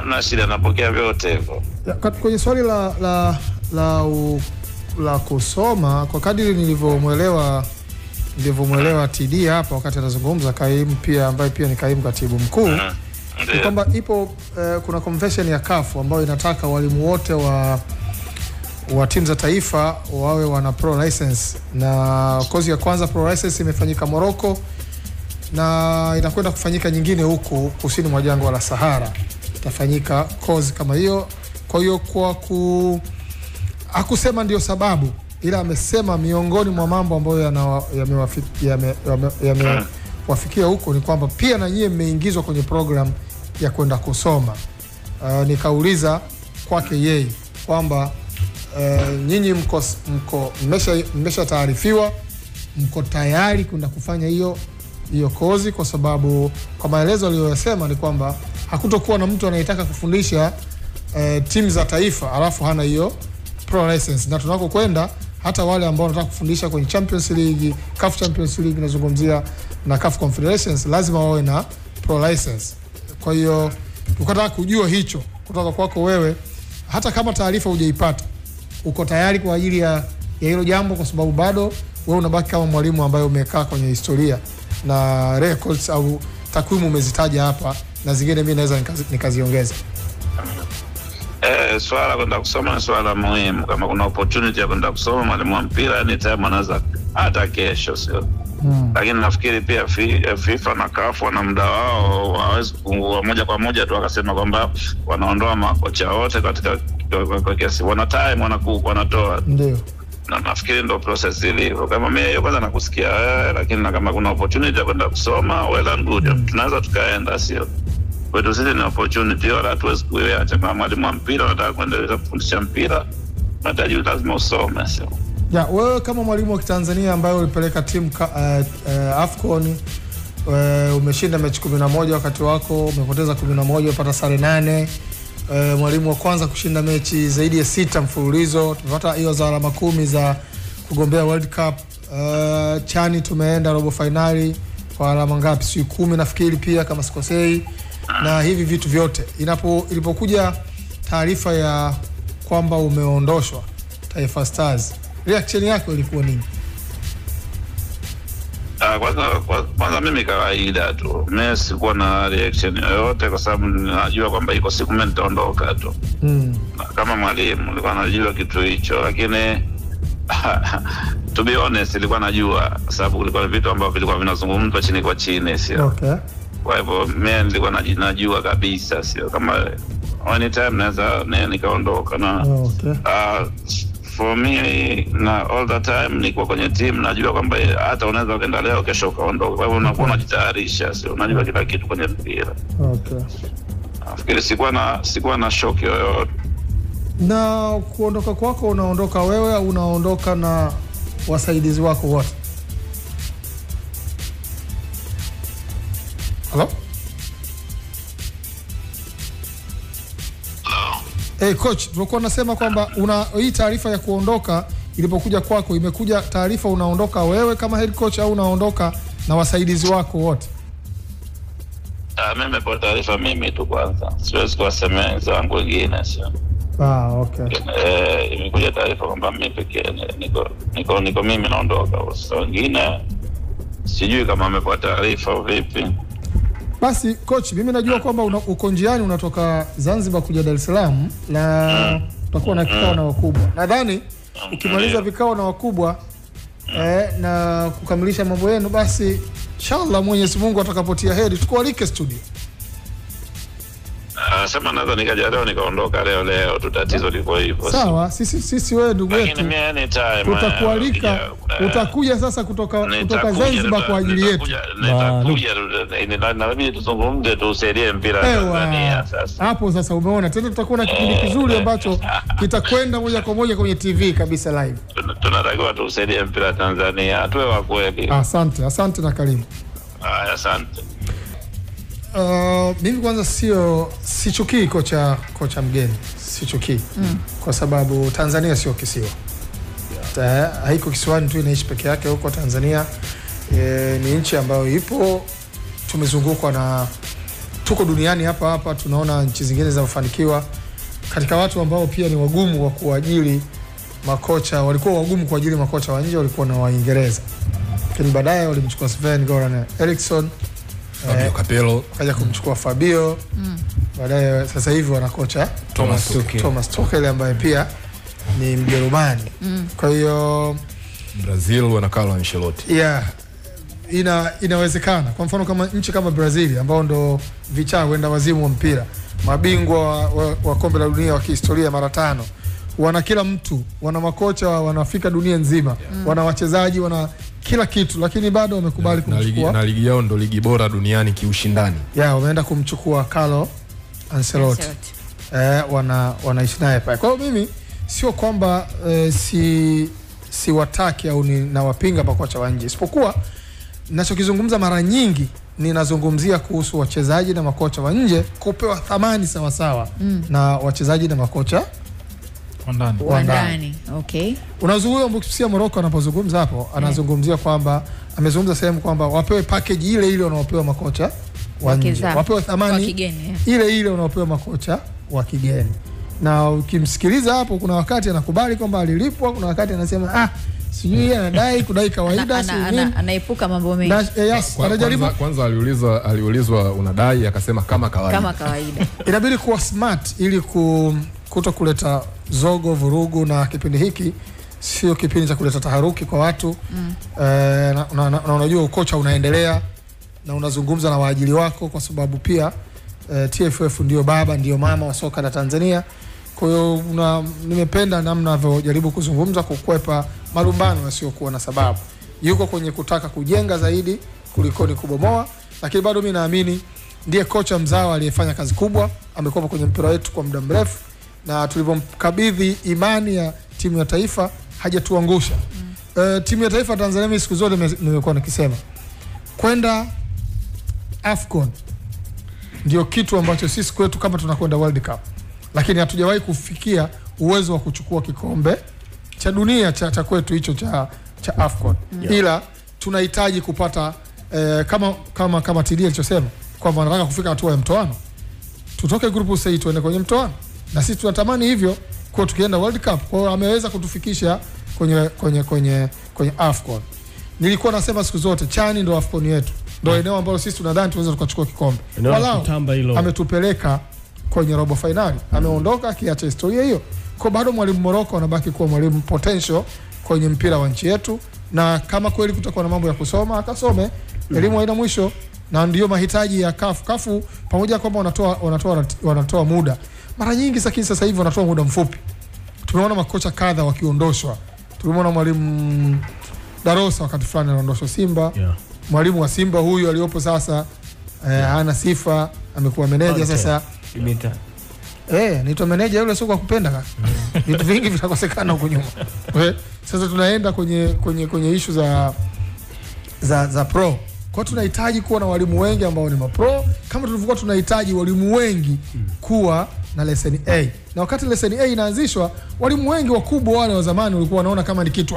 Na shida, napokea vyote hivyo. Kwenye swali la kusoma, kwa kadiri nilivyomuelewa TD hapa wakati anazungumza, kaimu pia ambaye pia ni kaimu katibu mkuu, ni kwamba kuna convention ya CAF ambayo inataka walimu wote wa timu za taifa wawe wana pro license, na kozi ya kwanza pro license imefanyika Morocco na inakwenda kufanyika nyingine huko kusini mwa jangwa la Sahara, itafanyika kozi kama hiyo. Kwa hiyo hakusema ndio sababu, ila amesema miongoni mwa mambo ambayo yamewafikia huko ni kwamba pia na nyie mmeingizwa kwenye program ya kwenda kusoma. Nikauliza kwake yeye kwamba nyinyi mmesha taarifiwa, mko tayari kwenda kufanya hiyo kozi, kwa sababu kwa maelezo aliyosema ni kwamba hakutokuwa na mtu anayetaka kufundisha timu za taifa alafu hana hiyo pro license, na tunako kwenda hata wale ambao wanataka kufundisha kwenye Champions League, CAF Champions League nazungumzia, na CAF Confederations, lazima wawe na pro license. Kwa hiyo tukataka kujua hicho kutoka kwako wewe, hata kama taarifa hujaipata, uko tayari kwa ajili ya hilo jambo, kwa sababu bado wewe unabaki kama mwalimu ambaye umekaa kwenye historia na records au takwimu umezitaja hapa, na zingine mimi naweza nikaziongeza. Swala kwenda kusoma ni swala muhimu. Kama kuna opportunity ya kwenda kusoma, mwalimu wa mpira anytime anaweza, hata kesho, sio? Lakini nafikiri pia FIFA na CAF wana muda wao, hawezi moja kwa moja tu akasema kwamba wanaondoa makocha wote katika kiasi. Wana time, wanatoa. Ndio. Na nafikiri ndio process ilivyo. Kama mimi hiyo kwanza nakusikia, lakini kama kuna opportunity ya kwenda kusoma, well and good, tunaweza tukaenda, sio? Kwetu sisi ni opportunity, wala hatuwezi kuiacha. Kama mwalimu wa mpira unataka kuendelea kufundisha mpira, unahitaji lazima usome, sio? Wewe kama mwalimu wa Tanzania ambaye ulipeleka timu AFCON, umeshinda mechi 11 wakati wako, umepoteza 11, umepata sare 8. Mwalimu wa kwanza kushinda mechi zaidi ya 6 mfululizo, tumepata hiyo za alama 10 za kugombea World Cup. Chani tumeenda robo finali kwa alama ngapi? Si 10 nafikiri pia kama sikosei. Na hivi vitu vyote ilipokuja taarifa ya kwamba umeondoshwa Taifa Stars, reaction yako ilikuwa nini? Kwanza mimi kawaida tu, mimi sikuwa na reaction yoyote, kwa sababu najua kwamba iko siku mimi nitaondoka tu. Kama mwalimu nilikuwa najua kitu hicho, lakini to be honest nilikuwa najua, sababu kulikuwa vitu ambavyo vilikuwa vinazungumzwa chini kwa chini, sio? Okay. Kwa hivyo mimi nilikuwa najua kabisa, sio kama anytime naweza nikaondoka na okay. For me na all the time niko kwenye team, najua kwamba hata unaweza kwenda leo kesho kaondoka. Kwa hivyo unakuwa unajitayarisha, sio? Unajua kila kitu kwenye mpira. Okay. Nafikiri sikuwa na shock yoyote. Na kuondoka kwako, unaondoka wewe au unaondoka na wasaidizi wako wote? Hello? Coach, tulikuwa nasema kwamba hii taarifa ya kuondoka ilipokuja kwako, imekuja taarifa unaondoka wewe kama head coach au unaondoka na wasaidizi wako wote? Mimi nimepata taarifa mimi tu kwanza. Siwezi kuwasemea wenzangu wengine, sio? Okay. Imekuja taarifa kwamba mimi pekee niko mimi naondoka. Wengine sijui kama amepata taarifa vipi. Basi coach, mimi najua kwamba uko njiani unatoka Zanzibar kuja Dar es Salaam, na tutakuwa na kikao na wakubwa. Nadhani ukimaliza vikao na wakubwa na kukamilisha mambo yenu, basi inshallah Mwenyezi Mungu atakapotia heri tukualike studio. Sema naweza nikaja leo nikaondoka leo tu, tatizo liko hivyo. Sawa, sisi wewe ndugu yetu. Tutakualika, utakuja sasa kutoka Zanzibar kwa ajili yetu. Nitakuja na mimi tuzungumze, tusaidie mpira Tanzania sasa. Hapo sasa umeona tena tutakuwa na kipindi kizuri ambacho kitakwenda moja kwa moja kwenye TV kabisa live. Tunatakiwa tusaidie mpira Tanzania, tuwe wa kweli. Asante na karibu. Asante. Mimi kwanza sichukii kocha mgeni, sichukii. Kwa sababu Tanzania sio kisiwa. Haiko kisiwani tu, inaishi peke yake huko Tanzania. Ni nchi ambayo ipo, tumezungukwa tuko duniani hapa tunaona nchi zingine zinafanikiwa. Katika watu ambao pia ni wagumu wa kuajiri makocha, walikuwa wagumu kuajiri makocha wa nje, walikuwa na Waingereza. Lakini baadaye walimchukua Sven-Göran Eriksson, Fabio Capello, kaja kumchukua Fabio. Baadaye sasa hivi wana kocha Thomas Tuchel ambaye pia ni Mjerumani. Kwa hiyo Brazil wana Carlo Ancelotti. Yeah. Inawezekana. Kwa mfano kama nchi kama Brazil ambao ndo vichaa wenda wazimu wa mpira, mabingwa wa kombe la dunia wa kihistoria mara 5. Wana kila mtu, wana makocha, wanafika dunia nzima, wana wachezaji, wana kila kitu, lakini bado wamekubali kumchukua. Na ligi yao ndo ligi bora duniani kiushindani. Wameenda kumchukua Carlo Ancelotti. Wanaishi naye pale. Kwa hiyo mimi sio kwamba si wataki au ninawapinga makocha wa nje. Isipokuwa ninachokizungumza mara nyingi ninazungumzia kuhusu wachezaji na makocha wa nje kupewa thamani sawa sawa na wachezaji na makocha wa ndani. Okay. Unazungumzia Mbukusia Morocco anapozungumza hapo, anazungumzia kwamba amezungumza sehemu kwamba wapewe package ile wanaopewa makocha wa nje. Wapewe thamani ile wanaopewa makocha wa kigeni. Na ukimsikiliza hapo kuna wakati anakubali kwamba alilipwa, kuna wakati anasema sijui anadai kudai kawaida, anaepuka mambo mengi. Anajaribu. Kwanza aliulizwa unadai, akasema kama kawaida. Inabidi kuwa smart ili kutokuleta zogo, vurugu, na kipindi hiki sio kipindi cha kuleta taharuki kwa watu. Na unajua ukocha unaendelea na unazungumza na waajili wako, kwa sababu pia TFF ndio baba ndio mama wa soka la Tanzania. Kwa hiyo nimependa namna anavyojaribu kuzungumza kukwepa malumbano yasiyokuwa na sababu. Yuko kwenye kutaka kujenga zaidi kuliko ni kubomoa, lakini bado mimi naamini ndiye kocha mzawa aliyefanya kazi kubwa, amekuwa kwenye mpira wetu kwa muda mrefu, na tulivyomkabidhi imani ya timu ya taifa hajatuangusha. Timu ya taifa Tanzania, mimi siku zote nimekuwa nikisema kwenda AFCON ndio kitu ambacho sisi kwetu kama tunakwenda World Cup, lakini hatujawahi kufikia uwezo wa kuchukua kikombe cha dunia cha kwetu hicho cha AFCON. Ila tunahitaji kupata kama TD alichosema kwamba wanataka kufika hatua ya mtoano, tutoke group stage tuende kwenye mtoano, na sisi tunatamani hivyo kwa tukienda World Cup. Kwa hiyo ameweza kutufikisha kwenye AFCON. Nilikuwa nasema siku zote Chani ndo AFCON yetu, ndo eneo ambalo sisi tunadhani tunaweza tukachukua kikombe. Walao ametupeleka kwenye robo finali, ameondoka akiacha historia hiyo. Kwa bado mwalimu Morocco anabaki kuwa mwalimu potential kwenye mpira wa nchi yetu, na kama kweli kutakuwa na mambo ya kusoma akasome. Elimu haina mwisho, na ndio mahitaji ya kafu pamoja kwamba wanatoa muda. Mara nyingi sasa hivi wanatoa muda mfupi. Tumeona makocha kadha wakiondoshwa. Tulimuona mwalimu Darosa wakati fulani anaondoshwa Simba. Mwalimu wa Simba huyu aliyopo sasa hana sifa, amekuwa meneja sasa. Nito meneja yule sio kwa kupenda kaka. Vitu vingi vitakosekana huko nyuma. Sasa tunaenda kwenye issue za pro. Kwa tunahitaji kuwa na walimu wengi ambao ni mapro, kama tulivyokuwa tunahitaji walimu wengi kuwa na lesson A. Na wakati lesson A inaanzishwa, walimu wengi wakubwa wale wa zamani walikuwa wanaona kama ni kitu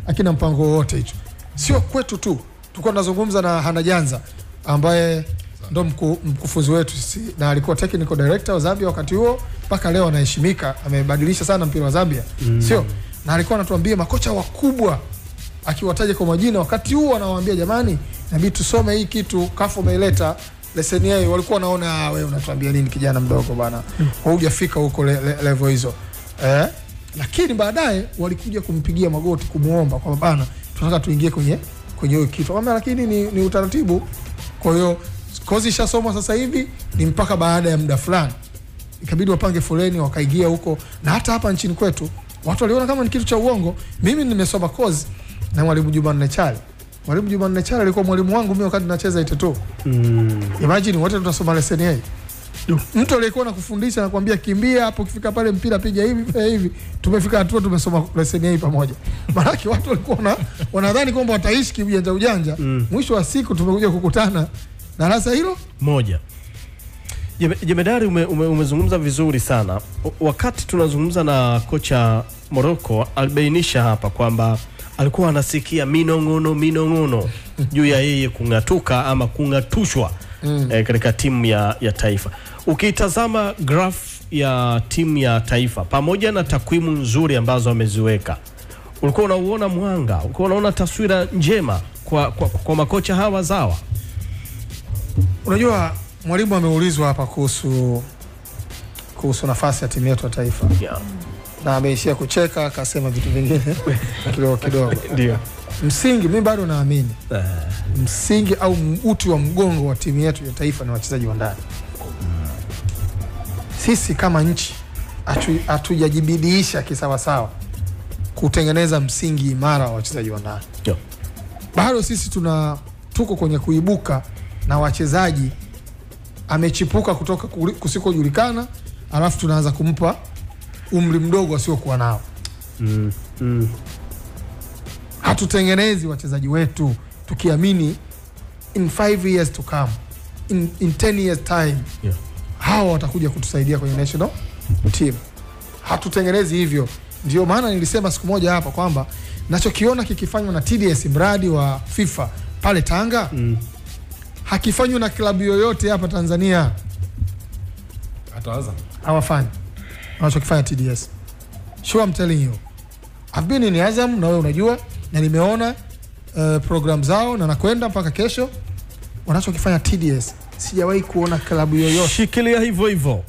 hakina mpango wote hicho. Sio kwetu tu. Tulikuwa tunazungumza na Hana Janza ambaye ndo mkufunzi wetu na alikuwa technical director wa Zambia wakati huo, mpaka leo anaheshimika, amebadilisha sana mpira wa Zambia. Sio? Na alikuwa anatuambia makocha wakubwa akiwataja kwa majina, wakati huo anawaambia jamani, inabidi tusome hii kitu kafu umeileta lesson yao. Walikuwa wanaona wewe unatuambia nini kijana mdogo bana, hujafika huko level hizo. Lakini baadaye walikuja kumpigia magoti kumuomba kwa bana, tunataka tuingie kwenye hiyo kitu. Kama lakini ni utaratibu. Kwa hiyo kozi ishasomwa sasa hivi, ni mpaka baada ya muda fulani ikabidi wapange foleni wakaingia huko. Na hata hapa nchini kwetu watu waliona kama ni kitu cha uongo. Mimi nimesoma kozi na mwalimu Jumanne Chale. Mwalimu Jumanne Chale alikuwa mwalimu wangu mimi wakati nacheza iteto. Imagine wote tunasoma lesson hii. Mtu aliyekuwa anakufundisha anakuambia kimbia hapo, ukifika pale mpira piga hivi. Tumefika hatua tumesoma lesson hii pamoja. Maana watu walikuwa wanadhani kwamba wataishi kiujanja. Mwisho wa siku tumekuja kukutana darasa hilo moja. Jemedari, umezungumza vizuri sana. Wakati tunazungumza na kocha Morocco, alibainisha hapa kwamba alikuwa anasikia minongono juu ya yeye kungatuka ama kungatushwa katika timu ya taifa. Ukitazama graph ya timu ya taifa pamoja na takwimu nzuri ambazo ameziweka, ulikuwa unaona mwanga, ulikuwa unaona taswira njema kwa makocha hawa zawa. Unajua mwalimu ameulizwa hapa kuhusu nafasi ya timu yetu ya taifa. Na ameishia kucheka akasema vitu vingine kidogo. Ndio. Msingi mimi bado naamini. Msingi au uti wa mgongo wa timu yetu ya taifa ni wachezaji wa ndani. Sisi kama nchi hatujajibidiisha kisawasawa kutengeneza msingi imara wa wachezaji wa ndani. Bado sisi tuko kwenye kuibuka na wachezaji amechipuka kutoka kusikojulikana, alafu tunaanza kumpa umri mdogo asiokuwa nao. Hatutengenezi wachezaji wetu tukiamini in 5 years to come, in 10 years time, hawa watakuja kutusaidia kwenye national team. Hatutengenezi hivyo. Ndio maana nilisema siku moja hapa kwamba nachokiona kikifanywa na TDS, mradi wa FIFA pale Tanga, hakifanywa na klabu yoyote hapa Tanzania. Ataanza Hawafanyi wanachokifanya TDS. Sure, I'm telling you. I've been in Azam, na wewe unajua, na nimeona program zao na nakwenda mpaka kesho. Wanachokifanya TDS sijawahi kuona klabu yoyote. Shikilia hivyo.